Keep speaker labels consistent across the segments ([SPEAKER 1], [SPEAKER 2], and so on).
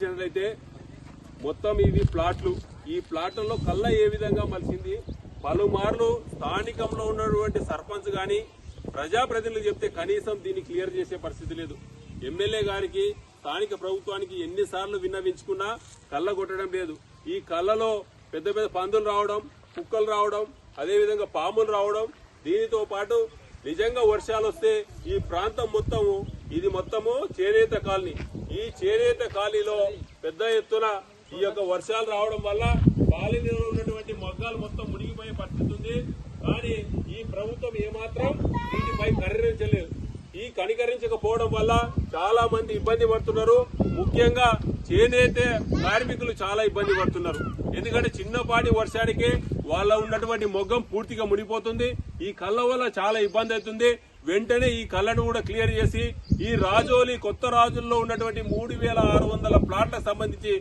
[SPEAKER 1] అయితే మొత్తం ఇవి ప్లాట్లు. ఈ ప్లాట్లలో కళ్ళ ఏ విధంగా మలిసింది పలుమార్లు స్థానికంలో ఉన్నటువంటి సర్పంచ్ గాని ప్రజాప్రతినిధులు చెప్తే కనీసం దీన్ని క్లియర్ చేసే పరిస్థితి లేదు. ఎమ్మెల్యే గారికి స్థానిక ప్రభుత్వానికి ఎన్నిసార్లు విన్నవించుకున్నా కళ్ళ కొట్టడం లేదు. ఈ కళ్ళలో పెద్ద పెద్ద పందులు రావడం, కుక్కలు రావడం, అదేవిధంగా పాములు రావడం, దీనితో పాటు నిజంగా వర్షాలు వస్తే ఈ ప్రాంతం మొత్తము ఇది మొత్తము చేనేత కాలనీ. ఈ చేనేత కాలనీలో పెద్ద ఎత్తున ఈ యొక్క వర్షాలు రావడం వల్ల కాలనీలో ఉన్నటువంటి మగ్గాలు మొత్తం మునిగిపోయే పరిస్థితి ఉంది. కానీ ఈ ప్రభుత్వం ఏమాత్రం వీటిపై కనికరించలేదు. ఈ కనికరించకపోవడం వల్ల చాలా మంది ఇబ్బంది పడుతున్నారు. ముఖ్యంగా చేనేత కార్మికులు చాలా ఇబ్బంది పడుతున్నారు. ఎందుకంటే చిన్నపాటి వర్షానికి వాళ్ళ ఉన్నటువంటి మొగ్గం పూర్తిగా మునిగిపోతుంది. ఈ కళ్ళ వల్ల చాలా ఇబ్బంది అవుతుంది. వెంటనే ఈ కళ్ళను కూడా క్లియర్ చేసి ఈ రాజోలి కొత్త రాజుల్లో ఉన్నటువంటి 3600 ప్లాట్లకు సంబంధించి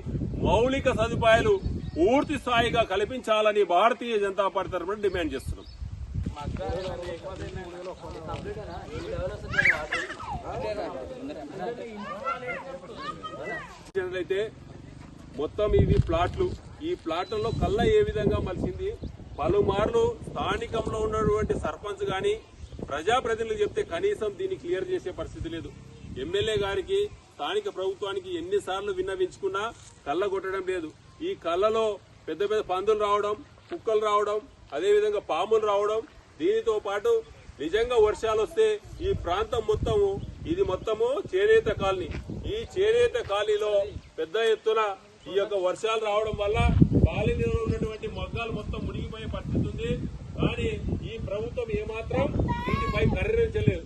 [SPEAKER 1] మౌలిక సదుపాయాలు పూర్తి స్థాయిగా కల్పించాలని భారతీయ జనతా పార్టీ తరఫున డిమాండ్ చేస్తున్నాం. అయితే మొత్తం ఇవి ప్లాట్లు. ఈ ప్లాట్లలో కళ్ళ ఏ విధంగా మలిసింది పలుమార్లు స్థానికంలో ఉన్నటువంటి సర్పంచ్ గాని ప్రజాప్రతినిధులు చెప్తే కనీసం దీన్ని క్లియర్ చేసే పరిస్థితి లేదు. ఎమ్మెల్యే గారికి స్థానిక ప్రభుత్వానికి ఎన్నిసార్లు విన్నవించుకున్నా కళ్ళ కొట్టడం లేదు. ఈ కళ్ళలో పెద్ద పెద్ద పందులు రావడం, కుక్కలు రావడం, అదేవిధంగా పాములు రావడం, దీనితో పాటు నిజంగా వర్షాలు వస్తే ఈ ప్రాంతం మొత్తము ఇది మొత్తము చేనేత కాలనీ. ఈ చేనేత కాలనీలో పెద్ద ఎత్తున ఈ యొక్క వర్షాలు రావడం వల్ల కాలనీలో ఉన్నటువంటి మగ్గాలు మొత్తం మునిగిపోయే పరిస్థితి ఉంది. కానీ ఈ ప్రభుత్వం ఏమాత్రం వీటిపై కనికరించలేదు.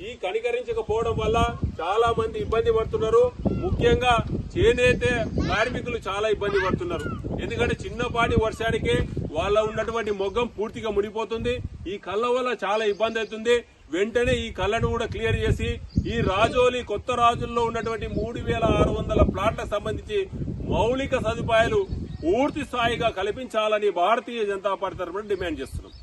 [SPEAKER 1] ఈ కనికరించకపోవడం వల్ల చాలా మంది ఇబ్బంది పడుతున్నారు. ముఖ్యంగా చేనేత కార్మికులు చాలా ఇబ్బంది పడుతున్నారు. ఎందుకంటే చిన్నపాటి వర్షానికి వాళ్ళ ఉన్నటువంటి మొగ్గం పూర్తిగా మునిగిపోతుంది. ఈ కళ్ళ వల్ల చాలా ఇబ్బంది అవుతుంది. వెంటనే ఈ కళ్ళను కూడా క్లియర్ చేసి ఈ రాజోలి కొత్త రాజుల్లో ఉన్నటువంటి 3600 ప్లాట్లకు సంబంధించి మౌలిక సదుపాయాలు పూర్తి స్థాయిగా కల్పించాలని భారతీయ జనతా పార్టీ తరఫున డిమాండ్ చేస్తున్నాం.